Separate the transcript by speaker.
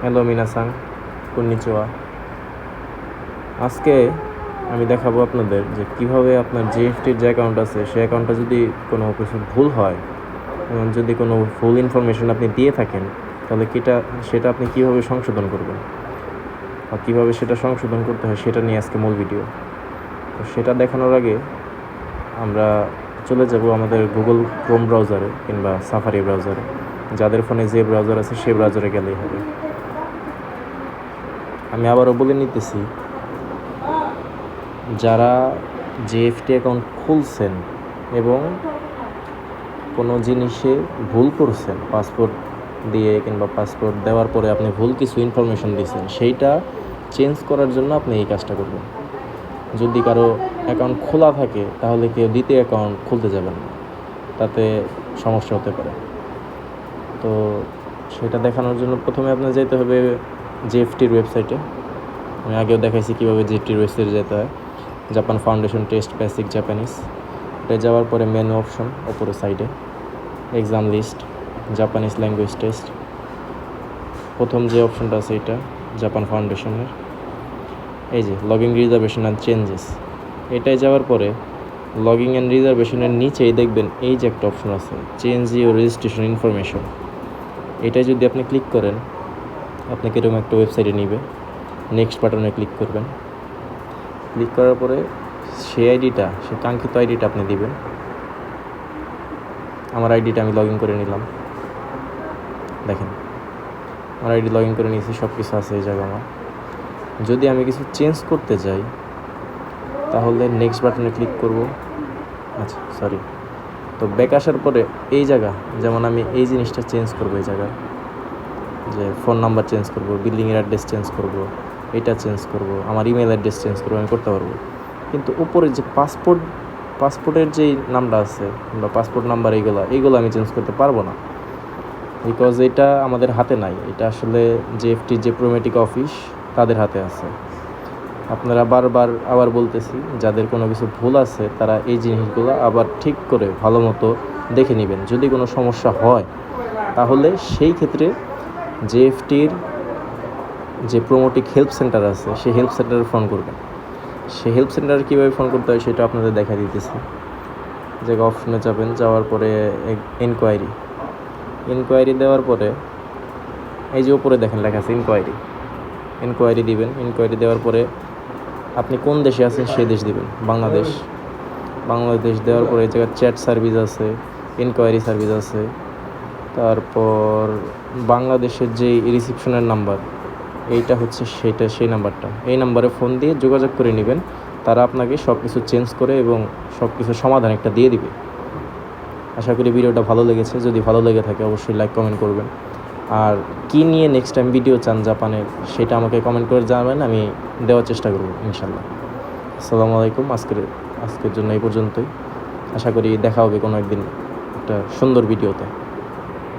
Speaker 1: Hello মিনাসাং, konnichiwa. আজকে আমি দেখাবো আপনাদের যে কিভাবে আপনার জিএফটির যে অ্যাকাউন্ট আছে সেই অ্যাকাউন্টটা যদি কোনো কিছু ভুল হয়, যদি কোনো ভুল ইনফরমেশন আপনি দিয়ে থাকেন, তাহলে সেটা আপনি কিভাবে সংশোধন করবেন বা কীভাবে সেটা সংশোধন করতে হয় সেটা নিয়ে আজকে মূল ভিডিও। তো সেটা দেখানোর আগে আমরা চলে যাব আমাদের গুগল ক্রোম ব্রাউজারে কিংবা সাফারি ব্রাউজারে। যাদের ফোনে যে ব্রাউজার আছে সেই ব্রাউজারে গেলেই হবে। আমি আবারও বলে নিতেছি, যারা জিএফটি অ্যাকাউন্ট খুলছেন এবং কোনো জিনিসে ভুল করছেন, পাসপোর্ট দিয়ে কিংবা পাসপোর্ট দেওয়ার পরে আপনি ভুল কিছু ইনফরমেশন দিয়েছেন, সেইটা চেঞ্জ করার জন্য আপনি এই কাজটা করবেন। যদি কারো অ্যাকাউন্ট খোলা থাকে তাহলে কেউ দ্বিতীয় অ্যাকাউন্ট খুলতে যাবেন না, তাতে সমস্যা হতে পারে। তো সেটা দেখানোর জন্য প্রথমে আপনার যেতে হবে জিএফটির ওয়েবসাইটে। আমি আগেও দেখাইছি কীভাবে জিএফটির ওয়েবসাইটে যেতে হয়। Japan Foundation Test Basic Japanese, এটা যাওয়ার পরে মেনু অপশন ওপরে সাইডে, exam list, Japanese language test, প্রথম যে অপশনটা আছে এটা জাপান ফাউন্ডেশনের। এই যে লগিং রিজার্ভেশন অ্যান্ড চেঞ্জেস, এটাই যাওয়ার পরে লগিং অ্যান্ড রিজার্ভেশনের নিচেই দেখবেন এই যে একটা অপশন আছে চেঞ্জ ইউর রেজিস্ট্রেশন ইনফরমেশন। এটাই যদি আপনি ক্লিক করেন আপনাকে এরকম একটা ওয়েবসাইটে নিবে। নেক্সট বাটনে ক্লিক করবেন। ক্লিক করার পরে সেই কাঙ্ক্ষিত আইডিটা আপনি দিবেন। আমার আইডিটা আমি লগ ইন করে নিলাম। দেখেন আমার আইডি লগ ইন করে নিয়েছি, সব কিছু আছে এই জায়গায় আমার। যদি আমি কিছু চেঞ্জ করতে যাই তাহলে নেক্সট বাটনে ক্লিক করব। তো ব্যাক আসার পরে এই জায়গা, যেমন আমি এই জিনিসটা চেঞ্জ করবো, এই জায়গায় যে ফোন নাম্বার চেঞ্জ করব, বিল্ডিংয়ের অ্যাড্রেস চেঞ্জ করব, এটা চেঞ্জ করব, আমার ইমেল অ্যাড্রেস চেঞ্জ করবো, আমি করতে পারবো। কিন্তু উপরে যে পাসপোর্টের যেই নামটা আছে বা পাসপোর্ট নাম্বার এইগুলো আমি চেঞ্জ করতে পারবো না, বিকজ এটা আমাদের হাতে নাই। এটা আসলে জিএফটির যে প্রোমেটিক অফিস তাদের হাতে আছে। আপনারা আবার বলতেছি, যাদের কোনো কিছু ভুল আছে তারা এই জিনিসগুলো আবার ঠিক করে ভালো মতো দেখে নেবেন। যদি কোনো সমস্যা হয় তাহলে সেই ক্ষেত্রে জিএফটির যে প্রোমোটিক হেল্প সেন্টার আছে সেই হেল্প সেন্টারে ফোন করবেন। সেই হেল্প সেন্টারে কীভাবে ফোন করতে হয় সেটা আপনাদের দেখা দিতেছি। যে অপশনে যাবেন, যাওয়ার পরে ইনকোয়ারি দেওয়ার পরে এই যে উপরে দেখেন লেখা আছে ইনকোয়ারি দিবেন। ইনকোয়ারি দেওয়ার পরে আপনি কোন দেশে আছেন সেই দেশ দিবেন। বাংলাদেশ দেওয়ার পরে এই জায়গায় চ্যাট সার্ভিস আছে, ইনকোয়ারি সার্ভিস আছে। তারপর বাংলাদেশের যে রিসিপশনের নাম্বার এইটা হচ্ছে সেই নাম্বারটা, এই নাম্বারে ফোন দিয়ে যোগাযোগ করে নেবেন। তারা আপনাকে সব কিছু চেঞ্জ করে এবং সব কিছু সমাধান একটা দিয়ে দিবে। আশা করি ভিডিওটা ভালো লেগেছে। যদি ভালো লেগে থাকে অবশ্যই লাইক কমেন্ট করবেন। আর কি নিয়ে নেক্সট টাইম ভিডিও চান জাপানের, সেটা আমাকে কমেন্ট করে জানাবেন, আমি দেওয়ার চেষ্টা করব ইনশাল্লাহ। আসসালামু আলাইকুম। আজকের জন্য এই পর্যন্তই। আশা করি দেখা হবে কোনো একদিন একটা সুন্দর ভিডিওতে।